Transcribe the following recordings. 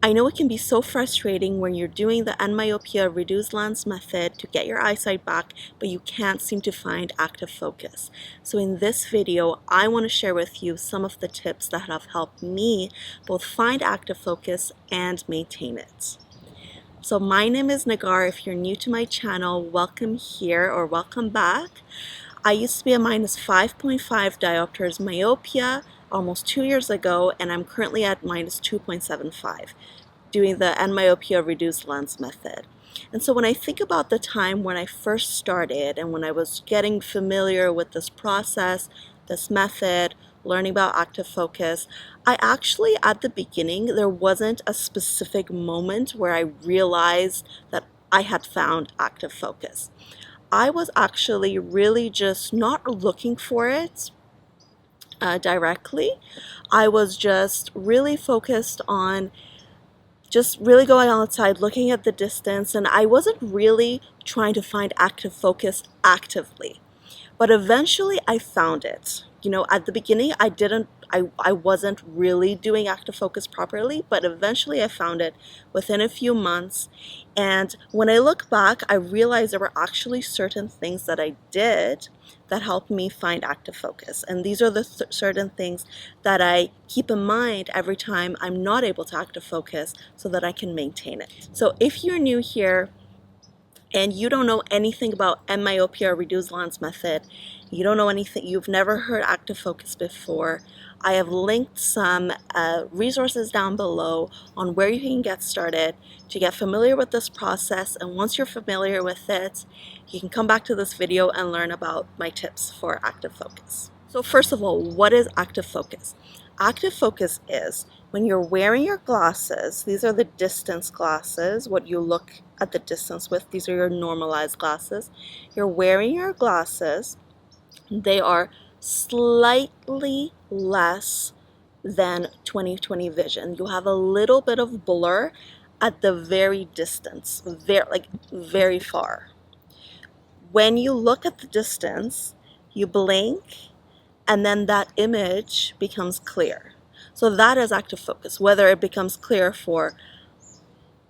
I know it can be so frustrating when you're doing the Endmyopia Reduced Lens Method to get your eyesight back, but you can't seem to find active focus. So in this video, I want to share with you some of the tips that have helped me both find active focus and maintain it. So my name is Nagar. If you're new to my channel, welcome here or welcome back. I used to be a -5.5 diopters myopia almost 2 years ago, and I'm currently at -2.75, doing the Endmyopia Reduced Lens Method. And so when I think about the time when I first started and when I was getting familiar with this process, this method, learning about active focus, I actually, at the beginning, there wasn't a specific moment where I realized that I had found active focus. I was actually really just not looking for it directly. I was just really focused on just really going outside, looking at the distance, and I wasn't really trying to find active focus actively. But eventually I found it. You know, at the beginning I wasn't really doing active focus properly, but eventually I found it within a few months. And when I look back, I realized there were actually certain things that I did that helped me find active focus. And these are the certain things that I keep in mind every time I'm not able to active focus so that I can maintain it. So if you're new here, and you don't know anything about Endmyopia Reduced Lens Method, you don't know anything, you've never heard active focus before, I have linked some resources down below on where you can get started to get familiar with this process. And once you're familiar with it, you can come back to this video and learn about my tips for active focus. So first of all, what is active focus? Active focus is when you're wearing your glasses. These are the distance glasses, what you look at the distance with. These are your normalized glasses. You're wearing your glasses. They are slightly less than 20/20 vision. You have a little bit of blur at the very distance, very far. When you look at the distance, you blink, and then that image becomes clear. So that is active focus, whether it becomes clear for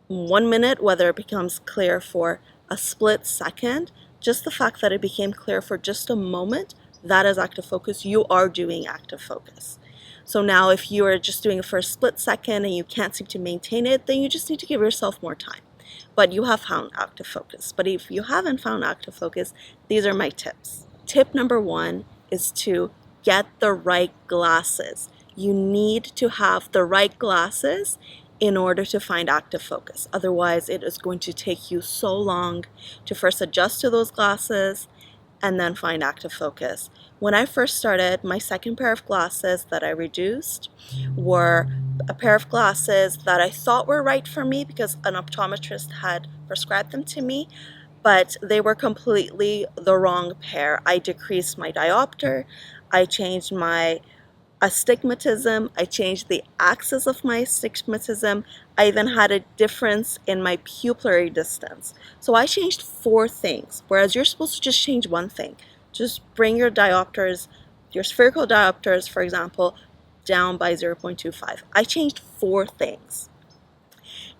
1 minute, whether it becomes clear for a split second, just the fact that it became clear for just a moment, that is active focus. You are doing active focus. So now if you are just doing it for a split second and you can't seem to maintain it, then you just need to give yourself more time. But you have found active focus. But if you haven't found active focus, these are my tips. Tip number 1 is to get the right glasses. You need to have the right glasses in order to find active focus. Otherwise, it is going to take you so long to first adjust to those glasses and then find active focus. When I first started, my second pair of glasses that I reduced were a pair of glasses that I thought were right for me because an optometrist had prescribed them to me, but they were completely the wrong pair. I decreased my diopter, I changed my astigmatism, I changed the axis of my astigmatism, I even had a difference in my pupillary distance. So I changed 4 things, whereas you're supposed to just change 1 thing. Just bring your diopters, your spherical diopters, for example, down by 0.25. I changed 4 things.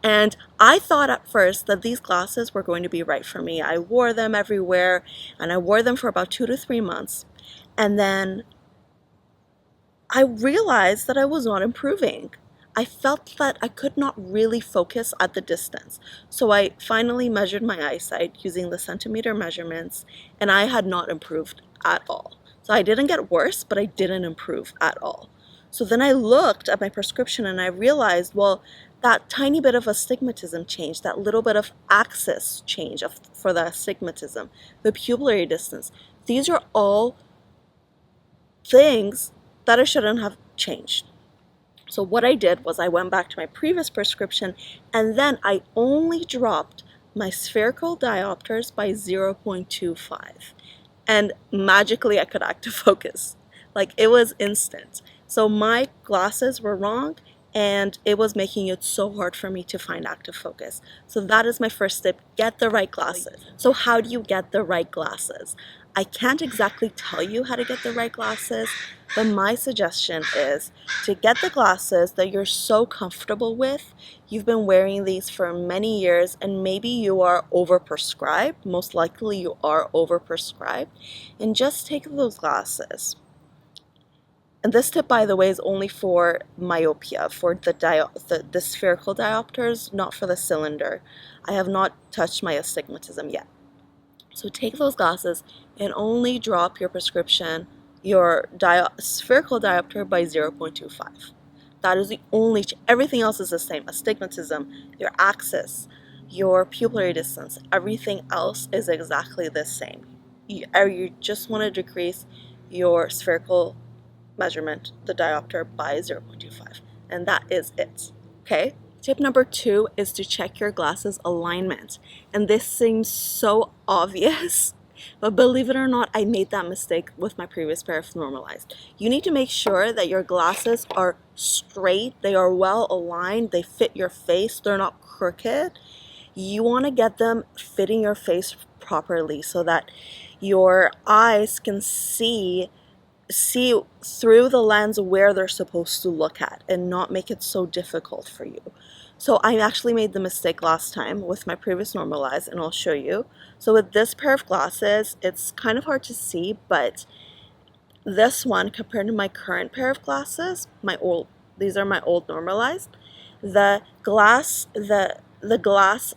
And I thought at first that these glasses were going to be right for me. I wore them everywhere, and I wore them for about 2 to 3 months. And then I realized that I was not improving. I felt that I could not really focus at the distance. So I finally measured my eyesight using the centimeter measurements, and I had not improved at all. So I didn't get worse, but I didn't improve at all. So then I looked at my prescription and I realized, well, that tiny bit of astigmatism change, that little bit of axis change for the astigmatism, the pupillary distance, these are all things that I shouldn't have changed. So what I did was I went back to my previous prescription, and then I only dropped my spherical diopters by 0.25. And magically I could active focus. Like, it was instant. So my glasses were wrong, and it was making it so hard for me to find active focus. So that is my first tip: get the right glasses. So how do you get the right glasses? I can't exactly tell you how to get the right glasses, but my suggestion is to get the glasses that you're so comfortable with. You've been wearing these for many years and maybe you are overprescribed. Most likely you are overprescribed. And just take those glasses. And this tip, by the way, is only for myopia, for the spherical diopters, not for the cylinder. I have not touched my astigmatism yet. So take those glasses and only drop your prescription, your spherical diopter by 0.25. That is the only, everything else is the same. Astigmatism, your axis, your pupillary distance, everything else is exactly the same. You just want to decrease your spherical measurement, the diopter, by 0.25. And that is it. Okay? Tip number 2 is to check your glasses alignment. And this seems so obvious, but believe it or not, I made that mistake with my previous pair of normalized. You need to make sure that your glasses are straight, they are well aligned, they fit your face, they're not crooked. You want to get them fitting your face properly so that your eyes can see through the lens where they're supposed to look at and not make it so difficult for you. So I actually made the mistake last time with my previous normalized, and I'll show you. So with this pair of glasses, it's kind of hard to see, but this one compared to my current pair of glasses, these are my old normalized, the glass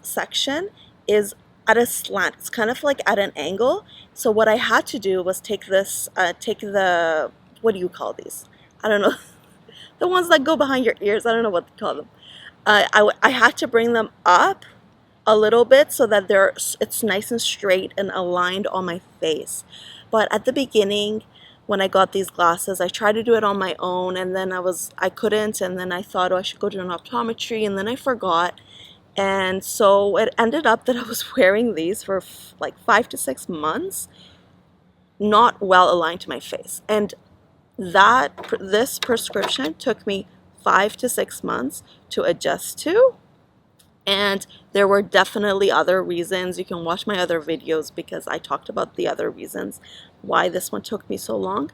section is at a slant. It's kind of like at an angle. So what I had to do was take the, what do you call these? I don't know. The ones that go behind your ears. I don't know what to call them. I had to bring them up a little bit so that it's nice and straight and aligned on my face. But at the beginning, when I got these glasses, I tried to do it on my own, and then I couldn't, and then I thought, oh, I should go to an optometry, and then I forgot. And so it ended up that I was wearing these for like 5 to 6 months, not well aligned to my face. And this prescription took me 5 to 6 months to adjust to. And there were definitely other reasons. You can watch my other videos because I talked about the other reasons why this one took me so long.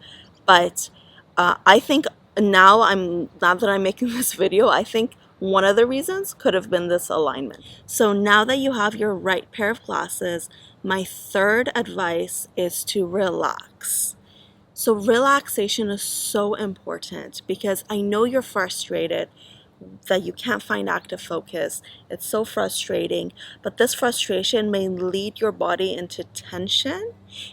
But I think now that I'm making this video, I think one of the reasons could have been this alignment. So now that you have your right pair of glasses, my third advice is to relax. So relaxation is so important because I know you're frustrated that you can't find active focus. It's so frustrating, but this frustration may lead your body into tension,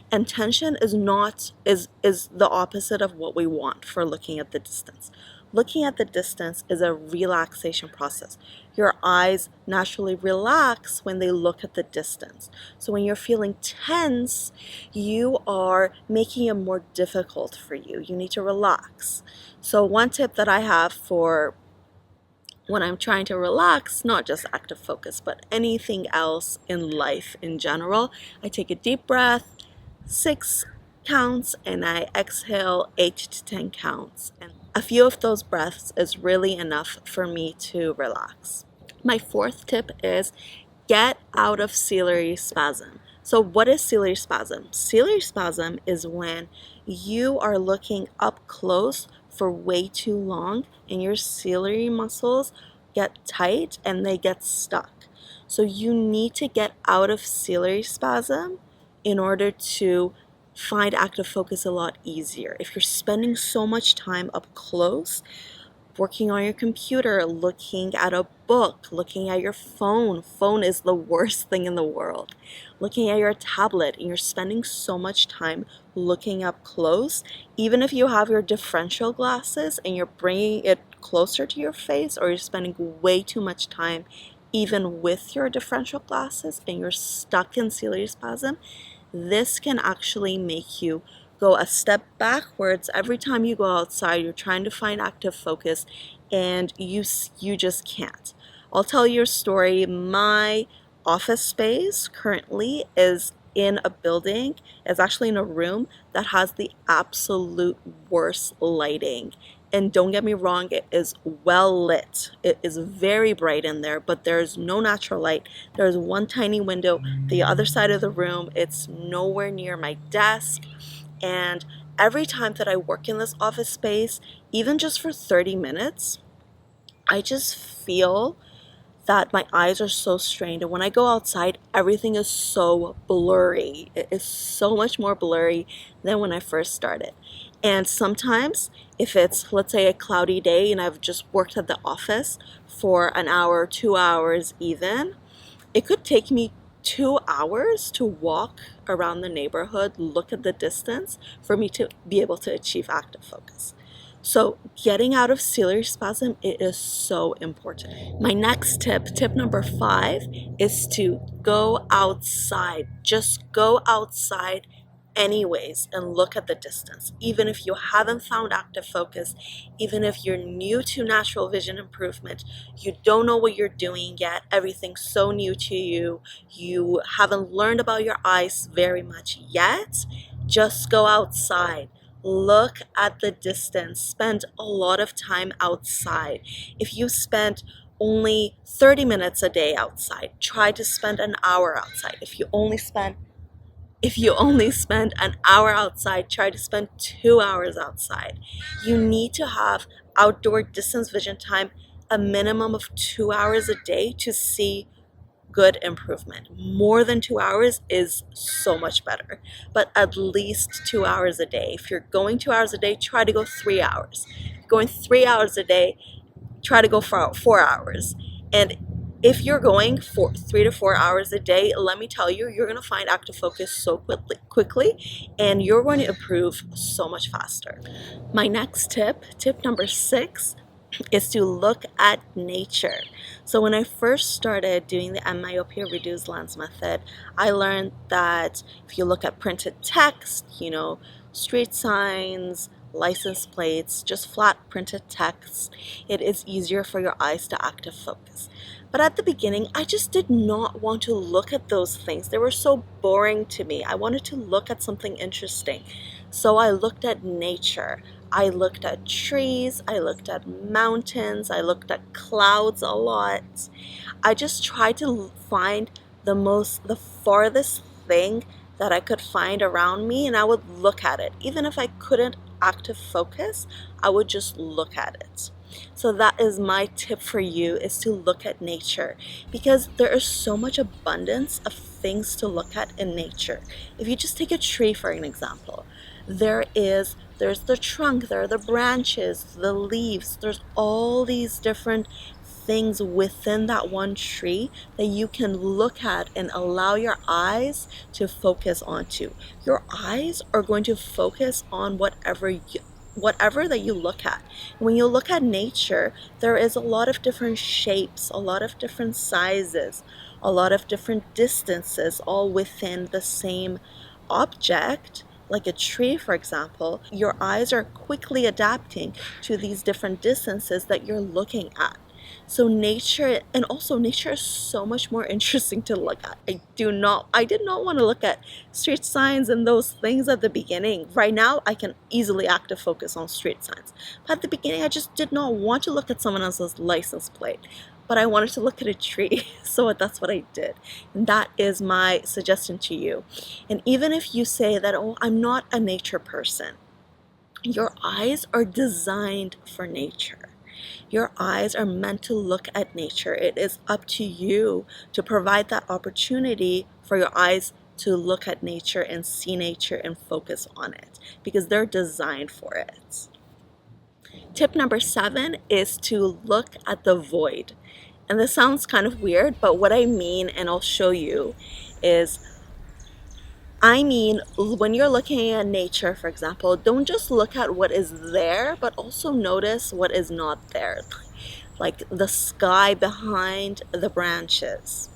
and tension is the opposite of what we want for looking at the distance. Looking at the distance is a relaxation process. Your eyes naturally relax when they look at the distance. So when you're feeling tense, you are making it more difficult for you. You need to relax. So one tip that I have for when I'm trying to relax, not just active focus, but anything else in life in general, I take a deep breath, 6 counts, and I exhale 8 to 10 counts. And a few of those breaths is really enough for me to relax. My fourth tip is get out of ciliary spasm. So what is ciliary spasm? Ciliary spasm is when you are looking up close for way too long and your ciliary muscles get tight and they get stuck. So you need to get out of ciliary spasm in order to find active focus a lot easier. If you're spending so much time up close, working on your computer, looking at a book, looking at your phone. Phone is the worst thing in the world. Looking at your tablet, and you're spending so much time looking up close. Even if you have your differential glasses and you're bringing it closer to your face, or you're spending way too much time even with your differential glasses and you're stuck in ciliary spasm, this can actually make you go a step backwards every time you go outside. You're trying to find active focus and you just can't. I'll tell you a story. My office space currently is in a building, it's actually in a room that has the absolute worst lighting. And don't get me wrong, it is well lit. It is very bright in there, but there's no natural light. There's one tiny window the other side of the room. It's nowhere near my desk. And every time that I work in this office space, even just for 30 minutes, I just feel that my eyes are so strained. And when I go outside, everything is so blurry. It is so much more blurry than when I first started. And sometimes, if it's, let's say, a cloudy day and I've just worked at the office for an hour, 2 hours even, it could take me 2 hours to walk around the neighborhood, look at the distance for me to be able to achieve active focus. So getting out of ciliary spasm, it is so important. My next tip number 5, is to go outside. Just go outside anyways and look at the distance. Even if you haven't found active focus, even if you're new to natural vision improvement, you don't know what you're doing yet, everything's so new to you, you haven't learned about your eyes very much yet, just go outside. Look at the distance. Spend a lot of time outside. If you spend only 30 minutes a day outside, try to spend an hour outside. If you only spend an hour outside, try to spend 2 hours outside. You need to have outdoor distance vision time a minimum of 2 hours a day to see good improvement. More than 2 hours is so much better, but at least 2 hours a day. If you're going 2 hours a day, try to go 3 hours. If you're going 3 hours a day, try to go for 4 hours. And if you're going for 3 to 4 hours a day, let me tell you, you're going to find active focus so quickly, and you're going to improve so much faster. My next tip number 6, is to look at nature. So when I first started doing the Endmyopia Reduced Lens Method, I learned that if you look at printed text, street signs, license plates, just flat printed text, it is easier for your eyes to active focus. But at the beginning, I just did not want to look at those things. They were so boring to me. I wanted to look at something interesting. So I looked at nature. I looked at trees, I looked at mountains, I looked at clouds a lot. I just tried to find the farthest thing that I could find around me, and I would look at it. Even if I couldn't active focus, I would just look at it. So that is my tip for you, is to look at nature, because there is so much abundance of things to look at in nature. If you just take a tree for an example, there's the trunk, there are the branches, the leaves, there's all these different things within that one tree that you can look at and allow your eyes to focus onto. Your eyes are going to focus on whatever that you look at. When you look at nature, there is a lot of different shapes, a lot of different sizes, a lot of different distances, all within the same object. Like a tree, for example, your eyes are quickly adapting to these different distances that you're looking at. So nature is so much more interesting to look at. I did not want to look at street signs and those things at the beginning. Right now, I can easily active focus on street signs. But at the beginning, I just did not want to look at someone else's license plate. But I wanted to look at a tree, so that's what I did. And that is my suggestion to you. And even if you say that, oh, I'm not a nature person, your eyes are designed for nature. Your eyes are meant to look at nature. It is up to you to provide that opportunity for your eyes to look at nature and see nature and focus on it, because they're designed for it. Tip number 7 is to look at the void. And this sounds kind of weird, but what I mean, and I'll show you, is when you're looking at nature, for example, don't just look at what is there, but also notice what is not there, like the sky behind the branches.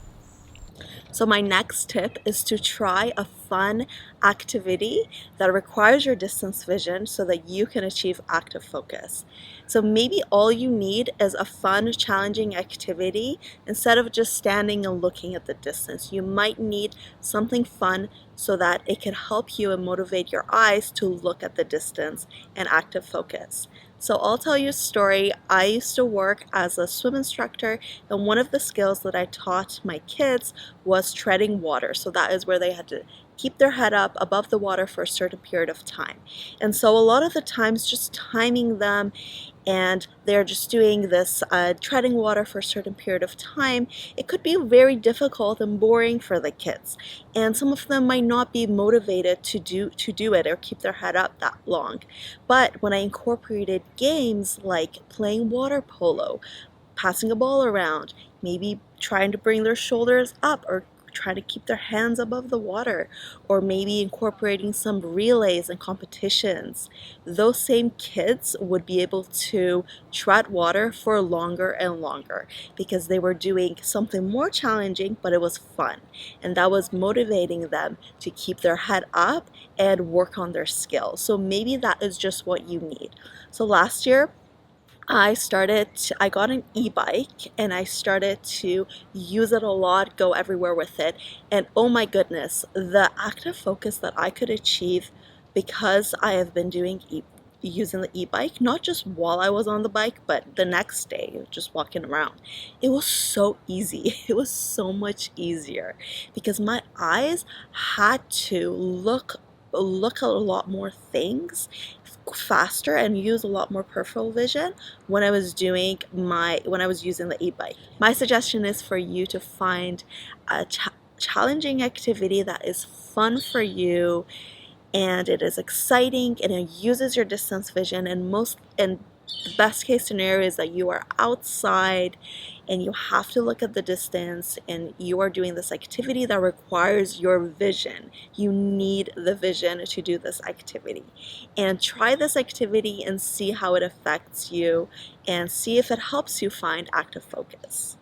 So my next tip is to try a fun activity that requires your distance vision so that you can achieve active focus. So maybe all you need is a fun, challenging activity instead of just standing and looking at the distance. You might need something fun so that it can help you and motivate your eyes to look at the distance and active focus. So I'll tell you a story. I used to work as a swim instructor, and one of the skills that I taught my kids was treading water. So that is where they had to keep their head up above the water for a certain period of time. And so a lot of the times just timing them, and they're just doing this treading water for a certain period of time, it could be very difficult and boring for the kids. And some of them might not be motivated to do it or keep their head up that long. But when I incorporated games like playing water polo, passing a ball around, maybe trying to bring their shoulders up or try to keep their hands above the water, or maybe incorporating some relays and competitions, those same kids would be able to tread water for longer and longer because they were doing something more challenging, but it was fun. And that was motivating them to keep their head up and work on their skills. So maybe that is just what you need. So last year, I got an e-bike and I started to use it a lot, go everywhere with it. And oh my goodness, the active focus that I could achieve because I have been using the e-bike, not just while I was on the bike, but the next day, just walking around. It was so easy. It was so much easier because my eyes had to look at a lot more things faster and use a lot more peripheral vision when I was using the e-bike. My suggestion is for you to find a challenging activity that is fun for you and it is exciting and it uses your distance vision, and the best case scenario is that you are outside and you have to look at the distance and you are doing this activity that requires your vision. You need the vision to do this activity. And try this activity and see how it affects you and see if it helps you find active focus.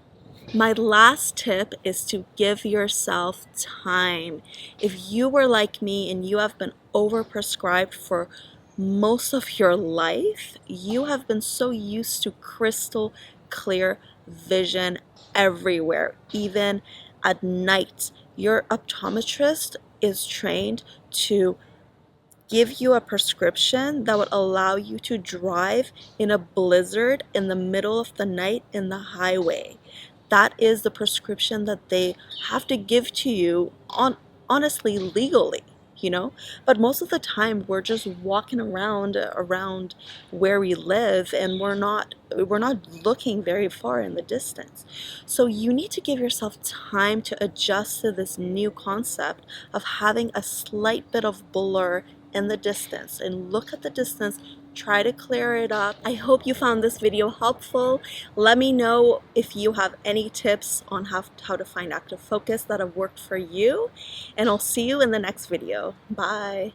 My last tip is to give yourself time. If you were like me and you have been overprescribed for most of your life, you have been so used to crystal clear vision everywhere, even at night. Your optometrist is trained to give you a prescription that would allow you to drive in a blizzard in the middle of the night in the highway. That is the prescription that they have to give to you honestly legally, you know. But most of the time we're just walking around where we live, and we're not looking very far in the distance. So you need to give yourself time to adjust to this new concept of having a slight bit of blur in the distance, and look at the distance, try to clear it up. I hope you found this video helpful. Let me know if you have any tips on how to find active focus that have worked for you, and I'll see you in the next video. Bye.